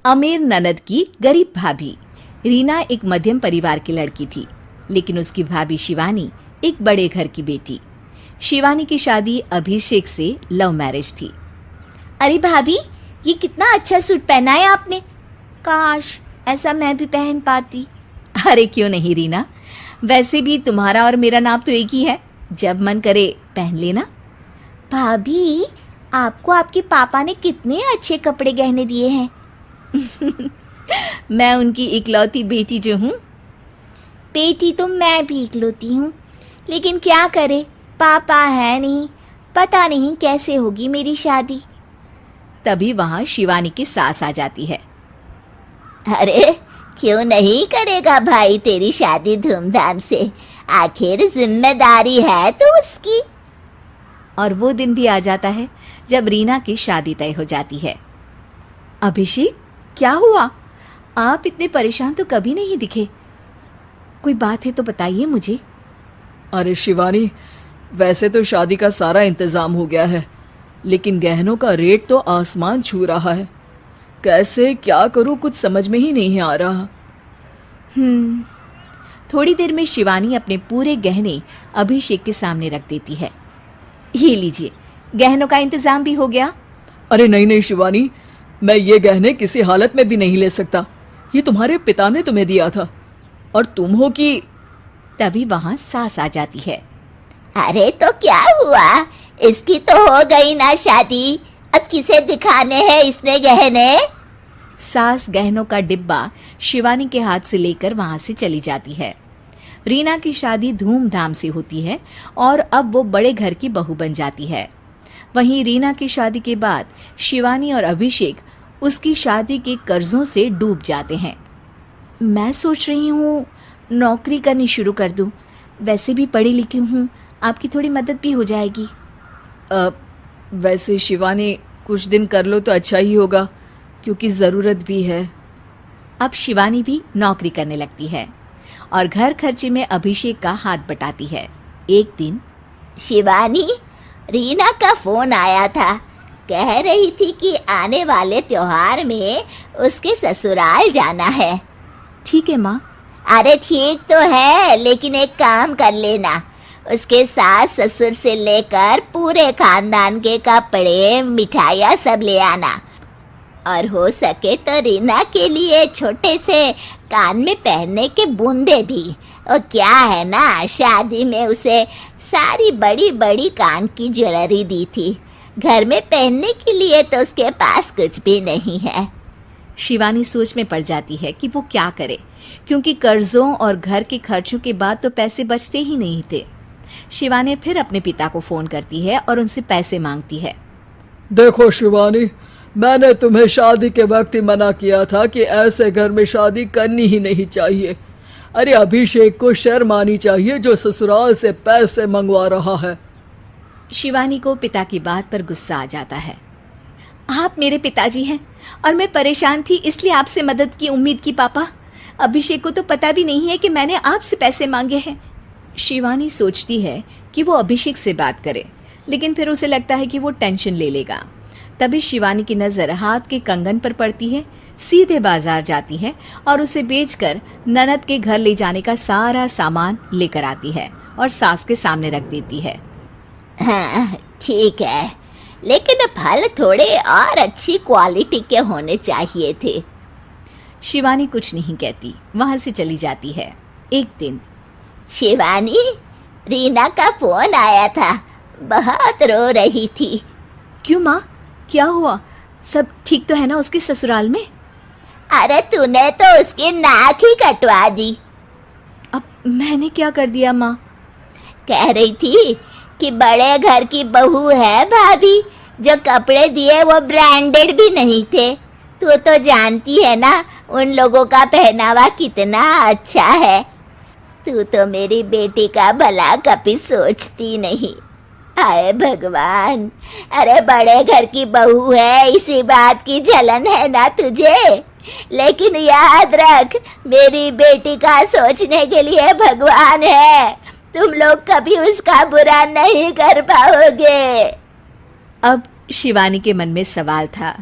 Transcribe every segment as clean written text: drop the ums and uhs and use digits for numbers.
अमीर ननद की गरीब भाभी। रीना एक मध्यम परिवार की लड़की थी, लेकिन उसकी भाभी शिवानी एक बड़े घर की बेटी। शिवानी की शादी अभिषेक से लव मैरिज थी। अरे भाभी, ये कितना अच्छा सूट पहना है आपने। काश ऐसा मैं भी पहन पाती। अरे क्यों नहीं रीना, वैसे भी तुम्हारा और मेरा नाम तो एक ही है, जब मन करे पहन लेना। भाभी, आपको आपके पापा ने कितने अच्छे कपड़े गहने दिए हैं। मैं उनकी इकलौती बेटी जो हूँ। बेटी तो मैं भी इकलौती हूँ, लेकिन क्या करे, पापा है नहीं, पता नहीं कैसे होगी मेरी शादी। तभी वहाँ शिवानी की सास आ जाती है। अरे क्यों नहीं करेगा भाई तेरी शादी धूमधाम से, आखिर जिम्मेदारी है तो उसकी। और वो दिन भी आ जाता है जब रीना की शादी तय हो जाती है। अभिषेक, क्या हुआ? आप इतने परेशान तो कभी नहीं दिखे, कोई बात है तो बताइए मुझे। अरे शिवानी, वैसे तो शादी का सारा इंतजाम हो गया है, लेकिन गहनों का रेट तो आसमान छू रहा है। कैसे क्या करूं, कुछ समझ में ही नहीं आ रहा। थोड़ी देर में शिवानी अपने पूरे गहने अभिषेक के सामने रख देती है। ये लीजिए, गहनों का इंतजाम भी हो गया। अरे नहीं नहीं शिवानी, मैं ये गहने किसी हालत में भी नहीं ले सकता। ये तुम्हारे पिता ने तुम्हें दिया था, और तुम हो कि। तभी वहां सास आ जाती है। अरे तो क्या हुआ, इसकी तो हो गई ना शादी, अब किसे दिखाने हैं इसने गहने। सास गहनों का डिब्बा शिवानी के हाथ से लेकर वहां से चली जाती है। रीना की शादी धूमधाम से होती है और अब वो बड़े घर की बहू बन जाती है। वहीं रीना की शादी के बाद शिवानी और अभिषेक उसकी शादी के कर्जों से डूब जाते हैं। मैं सोच रही हूँ नौकरी करनी शुरू कर दूँ, वैसे भी पढ़ी लिखी हूँ, आपकी थोड़ी मदद भी हो जाएगी। वैसे शिवानी, कुछ दिन कर लो तो अच्छा ही होगा, क्योंकि ज़रूरत भी है। अब शिवानी भी नौकरी करने लगती है और घर खर्चे में अभिषेक का हाथ बटाती है। एक दिन शिवानी, रीना का फोन आया था, कह रही थी कि आने वाले त्योहार में उसके ससुराल जाना है। ठीक है माँ। अरे ठीक तो है, लेकिन एक काम कर लेना, उसके सास ससुर से लेकर पूरे खानदान के कपड़े मिठाइयाँ सब ले आना, और हो सके तो रीना के लिए छोटे से कान में पहनने के बूंदे भी। और क्या है ना, शादी में उसे सारी बड़ी बड़ी कान की ज्वेलरी दी थी, घर में पहनने के लिए तो उसके पास कुछ भी नहीं है। शिवानी सोच में पड़ जाती है कि वो क्या करे, क्योंकि कर्जों और घर के खर्चों के बाद तो पैसे बचते ही नहीं थे। शिवानी फिर अपने पिता को फोन करती है और उनसे पैसे मांगती है। देखो शिवानी, मैंने तुम्हें शादी के वक्त ही मना किया था कि ऐसे घर में शादी करनी ही नहीं चाहिए। अरे अभिषेक को शर्म आनी चाहिए जो ससुराल से पैसे मंगवा रहा है। शिवानी को पिता की बात पर गुस्सा आ जाता है। आप मेरे पिताजी हैं और मैं परेशान थी, इसलिए आपसे मदद की उम्मीद की पापा। अभिषेक को तो पता भी नहीं है कि मैंने आपसे पैसे मांगे हैं। शिवानी सोचती है कि वो अभिषेक से बात करे, लेकिन फिर उसे लगता है कि वो टेंशन ले लेगा। तभी शिवानी की नज़र हाथ के कंगन पर पड़ती है, सीधे बाजार जाती है और उसे बेचकर ननद के घर ले जाने का सारा सामान लेकर आती है और सास के सामने रख देती है। हाँ ठीक है, लेकिन फल थोड़े और अच्छी क्वालिटी के होने चाहिए थे। शिवानी कुछ नहीं कहती, वहां से चली जाती है। एक दिन शिवानी, रीना का फोन आया था, बहुत रो रही थी। क्यों माँ, क्या हुआ? सब ठीक तो है ना उसके ससुराल में? अरे तूने तो उसकी नाक ही कटवा दी। अब मैंने क्या कर दिया माँ? कह रही थी कि बड़े घर की बहू है भाभी, जो कपड़े दिए वो ब्रांडेड भी नहीं थे। तू तो जानती है ना उन लोगों का पहनावा कितना अच्छा है। तू तो मेरी बेटी का भला कभी सोचती नहीं। हाय भगवान, अरे बड़े घर की बहू है, इसी बात की जलन है ना तुझे, लेकिन याद रख मेरी बेटी का सोचने के लिए भगवान है, तुम लोग कभी उसका बुरा नहीं कर पाओगे। अब शिवानी के मन में सवाल था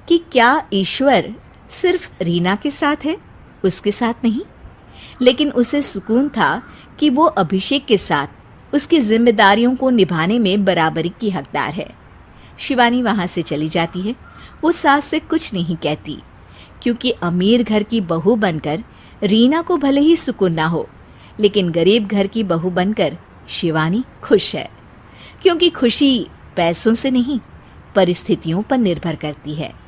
कि क्या ईश्वर सिर्फ रीना के साथ है, उसके साथ नहीं। लेकिन उसे सुकून था कि वो अभिषेक के साथ उसकी जिम्मेदारियों को निभाने में बराबरी की हकदार है। शिवानी वहां से चली जाती है। वो सास से कुछ नहीं कहती, क्योंकि अमीर घर की बहू बनकर रीना को भले ही सुकून ना हो, लेकिन गरीब घर की बहू बनकर शिवानी खुश है। क्योंकि खुशी पैसों से नहीं, परिस्थितियों पर निर्भर करती है।